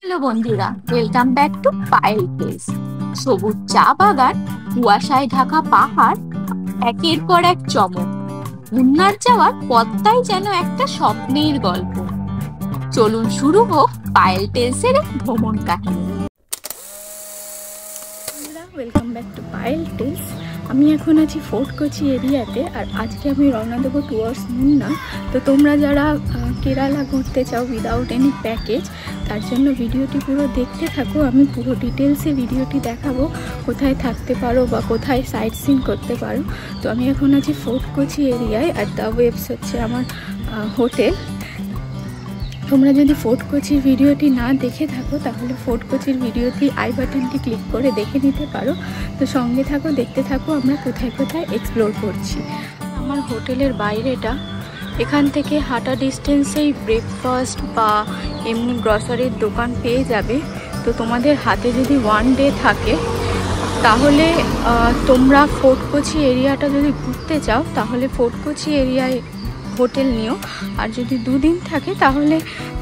Hello বন্ধুরা, welcome back to Payel tales. সবুজ চা বাগান, কুয়াশায় ঢাকা পাহাড়, একের পর এক চমক। মুন্নার যাওয়ার পথটাই যেন একটা স্বপ্নের গল্প। চলুন শুরু হোক পায়েল টেলসের এক ভ্রমণ কাহিনী। Welcome back to Payel tales. আমি এখন আছি ফোর্ট কোচি এরিয়াতে, আর আজকে আমি রওনা দেবো টুয়ার্ডস মুন্নার। তো তোমরা যারা কেরালা ঘুরতে চাও উইদাউট এনি প্যাকেজ, তার জন্য ভিডিওটি পুরো দেখতে থাকো। আমি পুরো ডিটেলসে ভিডিওটি দেখাবো, কোথায় থাকতে পারো বা কোথায় সাইট সিন করতে পারো। তো আমি এখন আছি ফোর্ট কোচি এরিয়ায়, আর দ্য ওয়েভস হচ্ছে আমার হোটেল। তোমরা যদি ফোর্ট কোচির ভিডিওটি না দেখে থাকো, তাহলে ফোর্ট কোচির ভিডিওটি আই বাটনটি ক্লিক করে দেখে নিতে পারো। তো সঙ্গে থাকো, দেখতে থাকো আমরা কোথায় কোথায় এক্সপ্লোর করছি। আমার হোটেলের বাইরেটা, এখান থেকে হাঁটা ডিস্টেন্সেই ব্রেকফাস্ট বা এমনি গ্রসারির দোকান পেয়ে যাবে। তো তোমাদের হাতে যদি ওয়ান ডে থাকে, তাহলে তোমরা ফোর্ট কোচি এরিয়াটা যদি ঘুরতে চাও, তাহলে ফোর্ট কোচি এরিয়ায় হোটেল নিও। আর যদি দুদিন থাকে, তাহলে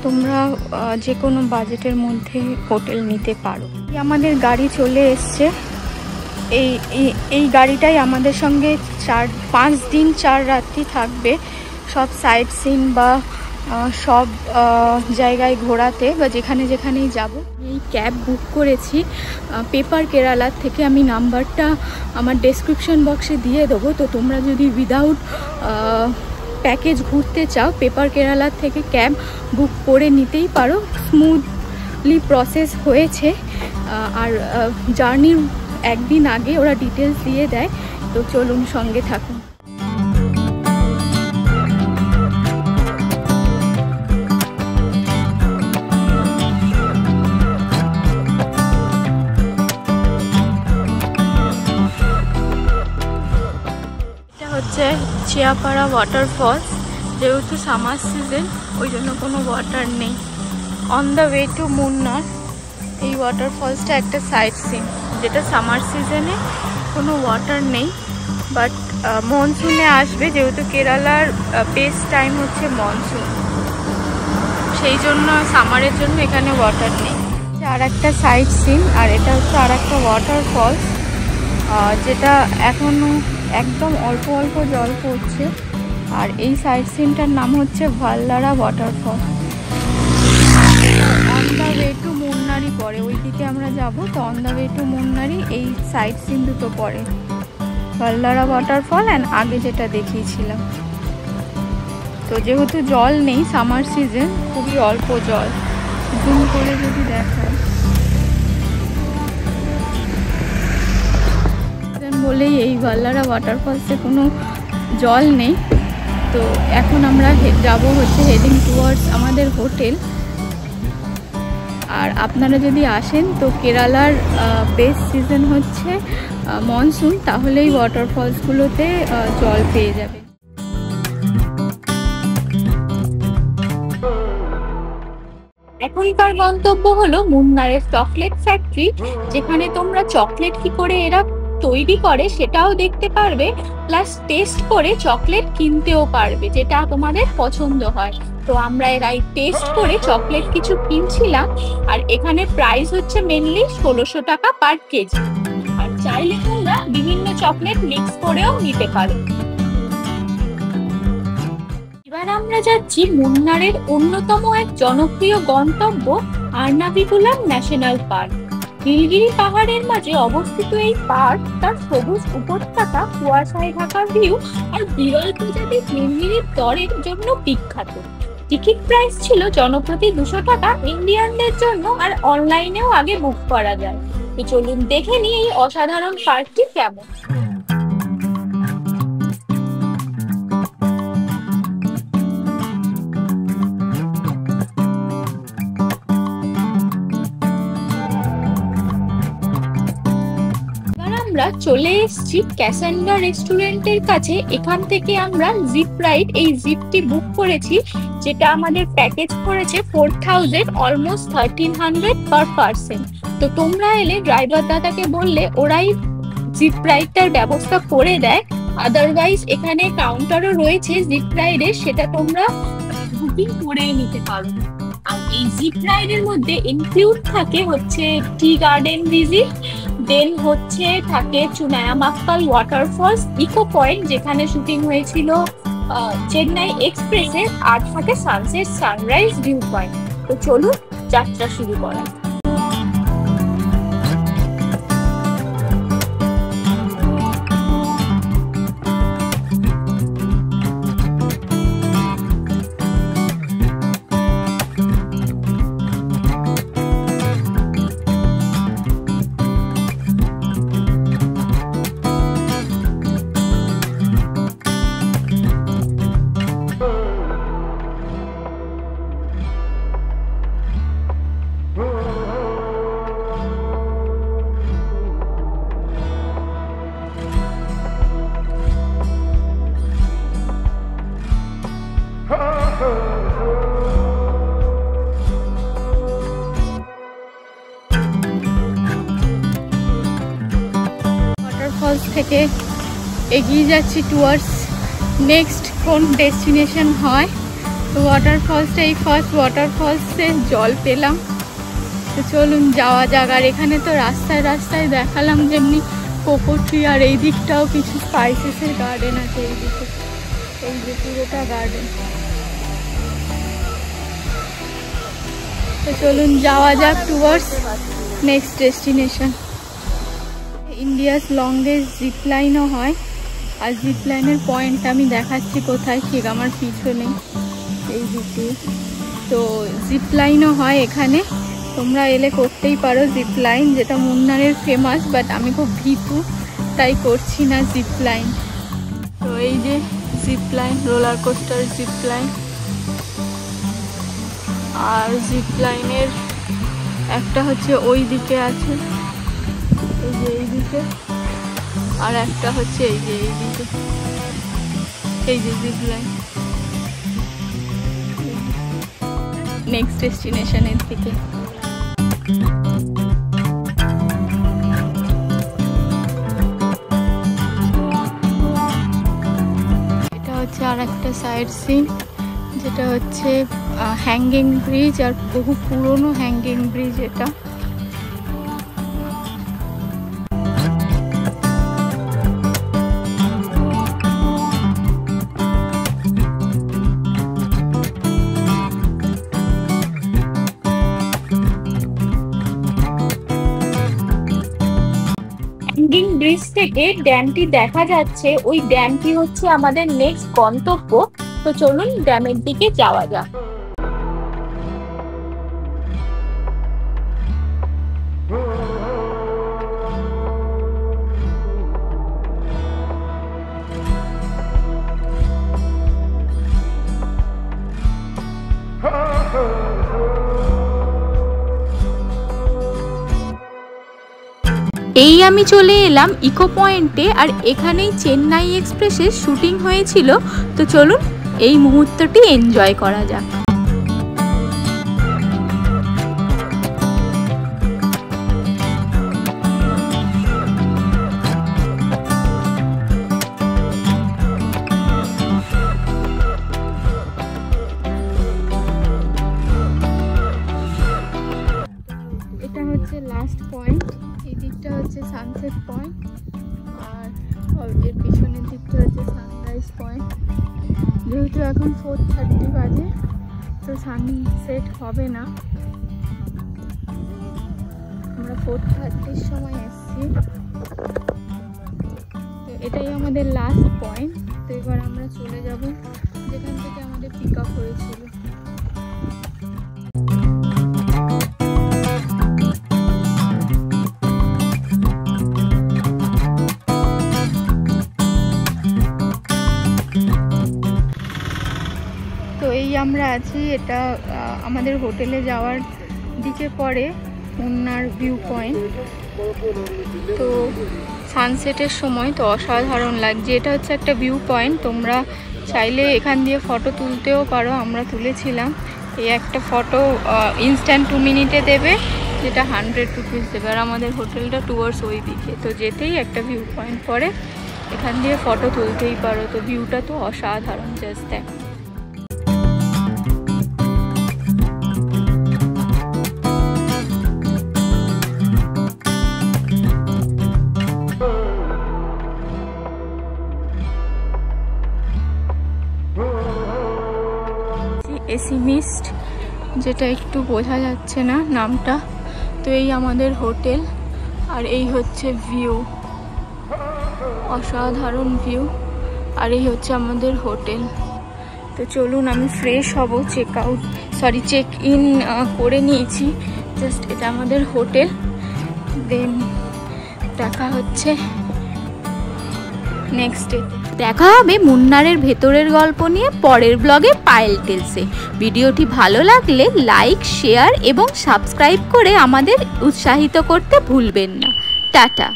তোমরা যে কোনো বাজেটের মধ্যে হোটেল নিতে পারো। আমাদের গাড়ি চলে এসছে। এই গাড়িটাই আমাদের সঙ্গে 5 দিন 4 রাত্রি থাকবে, সব সাইট সিন বা সব জায়গায় ঘোরাতে বা যেখানে যেখানেই যাব। এই ক্যাব বুক করেছি পেপার কেরালার থেকে। আমি নাম্বারটা আমার ডেসক্রিপশন বক্সে দিয়ে দেবো। তো তোমরা যদি উইদাউট প্যাকেজ ঘুরতে চাও, পেপার কেরালার থেকে ক্যাব বুক করে নিতেই পারো। স্মুথলি প্রসেস হয়েছে, আর জার্নির একদিন আগে ওরা ডিটেলস দিয়ে দেয়। তো চলুন সঙ্গে থাকুন। হচ্ছে চিয়াপাড়া ওয়াটারফলস। যেহেতু সামার সিজন, ওই জন্য কোনো ওয়াটার নেই। অন দ্য ওয়ে টু মুন্নার এই ওয়াটারফলসটা একটা সাইট সিন, যেটা সামার সিজনে কোনো ওয়াটার নেই, বাট মনসুনে আসবে। যেহেতু কেরালার বেস্ট টাইম হচ্ছে মনসুন, সেই জন্য সামারের জন্য এখানে ওয়াটার নেই। আর একটা সাইট সিন, আর এটা হচ্ছে আর একটা ওয়াটারফলস, যেটা এখনো একদম অল্প অল্প জল পড়ছে। আর এই সাইট সিনটার নাম হচ্ছে Valara waterfall. On the way to Munnar পরে, ওই দিকে আমরা যাব। তো on the way to Munnar এই সাইট সিন দুটো পরে, ভাল্লারা ওয়াটারফল অ্যান্ড আগে যেটা দেখিয়েছিলাম। তো যেহেতু জল নেই, সামার সিজন, খুবই অল্প জল। জুম করে যদি দেখায়, বলেই এই ভাল্লারা ওয়াটারফলসে কোনো জল নেই। তো এখন আমরা যাব হচ্ছে হেডিং টুয়ার্ডস আমাদের হোটেল। আর আপনারা যদি আসেন, তো কেরালার বেস্ট সিজন হচ্ছে মনসুন, তাহলে এই ওয়াটারফলসগুলোতে জল পেয়ে যাবে। এখনকার গন্তব্য হলো মুন্নারের চকলেট ফ্যাক্টরি, যেখানে তোমরা চকলেট কি করে এরা তৈরি করে সেটাও দেখতে পারবে, প্লাস টেস্ট করে চকলেট কিনতেও পারবে, যেটা তোমাদের পছন্দ হয়। তো আমরা এরাই টেস্ট করে চকলেট কিছু কিনছিলাম। আর এখানে প্রাইস হচ্ছে মেনলি 1600 টাকা পার কেজি। আর চাইলে তোমরা বিভিন্ন চকলেট মিক্স করেও নিতে পারো। এবার আমরা যাচ্ছি মুন্নারের অন্যতম এক জনপ্রিয় গন্তব্য আরনাভিকুলাম ন্যাশনাল পার্ক। নীলগিরি পাহাড়ের মাঝে অবস্থিত এই পার্ক তার সবুজ উপত্যকা, কুয়াশায় ঢাকা ভিউ আর বিরল প্রজাতির নীলগিরির দরের জন্য বিখ্যাত। টিকিট প্রাইস ছিল জনপ্রতি 200 টাকা ইন্ডিয়ানদের জন্য, আর অনলাইনেও আগে বুক করা যায়। তো চলুন দেখে নিই এই অসাধারণ পার্কটি কেমন। আমরা চলে এসেছি ক্যাসান্ড্রা রেস্টুরেন্টের কাছে। এখান থেকে আমরা জিপ রাইড, এই জিপটি বুক করেছি, যেটা আমাদের প্যাকেজ করেছে 4000, অলমোস্ট 1300 পার পার্সন। তো তোমরা এলে ড্রাইভার দাদাকে বললে ওরাই জিপ রাইডটার ব্যবস্থা করে দেয়। আদারওয়াইজ এখানে কাউন্টারও রয়েছে জিপ রাইডের, সেটা তোমরা বুকিং করে নিতে পারো। আর এই জিপ রাইডের মধ্যে ইনক্লুড থাকে হচ্ছে টি গার্ডেন ভিজিট, দেন হচ্ছে থাকে চুনায়ামাক্কাল ওয়াটারফলস, ইকো পয়েন্ট যেখানে শুটিং হয়েছিল চেন্নাই এক্সপ্রেসের, আর থাকে সানসেট সানরাইজ ভিউ পয়েন্ট। তো চলুন যাত্রা শুরু করা। ওয়াটারফলস থেকে এগিয়ে যাচ্ছি টুয়ার্ডস নেক্সট কোন ডেস্টিনেশন হয়। তো ওয়াটারফলসটা এই ফার্স্ট ওয়াটারফলসে জল পেলাম। তো চলুন যাওয়া যাক। আর এখানে তো রাস্তায় রাস্তায় দেখালাম যেমনি কোকো ট্রি, আর এই দিকটাও কিছু স্পাইসেসের গার্ডেন আছে। এই দিকে এই যে পুরোটা গার্ডেন। তো চলুন যাওয়া যাক towards next destination. India's longest zip লাইনও হয়, আর জিপ লাইনের পয়েন্ট আমি দেখাচ্ছি কোথায়, ঠিক আমার পিছনে এই দিকে। তো জিপ লাইনও হয় এখানে, তোমরা এলে করতেই পারো জিপ লাইন, যেটা মুন্নারের ফেমাস, বাট আমি খুব ভীতু তাই করছি না জিপ লাইন। তো এই যে zip line, roller coaster zip line. আর জিপ লাইনের একটা হচ্ছে ওই দিকে আছে, এই যে এই দিকে, আর একটা হচ্ছে এই যে এই দিকে, এই যে জিপ লাইন নেক্সট ডেস্টিনেশনের দিকে। এটা হচ্ছে আর একটা সাইড সিন, যেটা হচ্ছে হ্যাঙ্গিং ব্রিজ, আর বহু পুরনো হ্যাঙ্গিং ব্রিজ এটা। হ্যাঙ্গিং ব্রিজ থেকে ড্যামটি দেখা যাচ্ছে, ওই ড্যামটি হচ্ছে আমাদের নেক্সট গন্তব্য। তো চলুন ড্যামের দিকে যাওয়া যাক। এই আমি চলে এলাম ইকো পয়েন্টে, আর এখানেই চেন্নাই এক্সপ্রেসের শুটিং হয়েছিল। তো চলুন এই মুহূর্তটি এনজয় করা যাক। এটা হচ্ছে লাস্ট পয়েন্ট, এই দিকটা হচ্ছে সানসেট পয়েন্ট, আর এর পিছনের দিকটা হচ্ছে সানরাইজ পয়েন্ট। যেহেতু এখন 4:30 বাজে, তো সানসেট হবে না। আমরা 4:30-র সময় এসেছি। তো এটাই আমাদের লাস্ট পয়েন্ট। তো এবার আমরা চলে যাব যেখান থেকে আমাদের পিক আপ হয়েছিল। তো এই আমরা আছি, এটা আমাদের হোটেলে যাওয়ার দিকে পড়ে মুন্নার ভিউ পয়েন্ট। তো সানসেটের সময় তো অসাধারণ লাগছে। এটা হচ্ছে একটা ভিউ পয়েন্ট, তোমরা চাইলে এখান দিয়ে ফটো তুলতেও পারো, আমরা তুলেছিলাম। এই একটা ফটো ইনস্ট্যান্ট 2 মিনিটে দেবে, যেটা 100 রুপিস দেবে। আর আমাদের হোটেলটা টুয়ার্ডস ওই দিকে, তো যেতেই একটা ভিউ পয়েন্ট পড়ে, এখান দিয়ে ফটো তুলতেই পারো। তো ভিউটা তো অসাধারণ, জাস্ট দেখ। মিস্ট, যেটা একটু বোঝা যাচ্ছে না নামটা। তো এই আমাদের হোটেল, আর এই হচ্ছে ভিউ, অসাধারণ ভিউ। আর এই হচ্ছে আমাদের হোটেল। তো চলুন আমি ফ্রেশ হব, চেক ইন করে নিয়েছি। জাস্ট এটা আমাদের হোটেল। দেন দেখা হচ্ছে নেক্সট ডে। দেখা হবে মুন্নারের ভেতরের গল্প নিয়ে পরের ব্লগে পায়েল টেলসে। ভিডিওটি ভালো লাগলে লাইক, শেয়ার এবং সাবস্ক্রাইব করে আমাদের উৎসাহিত করতে ভুলবেন না। টাটা।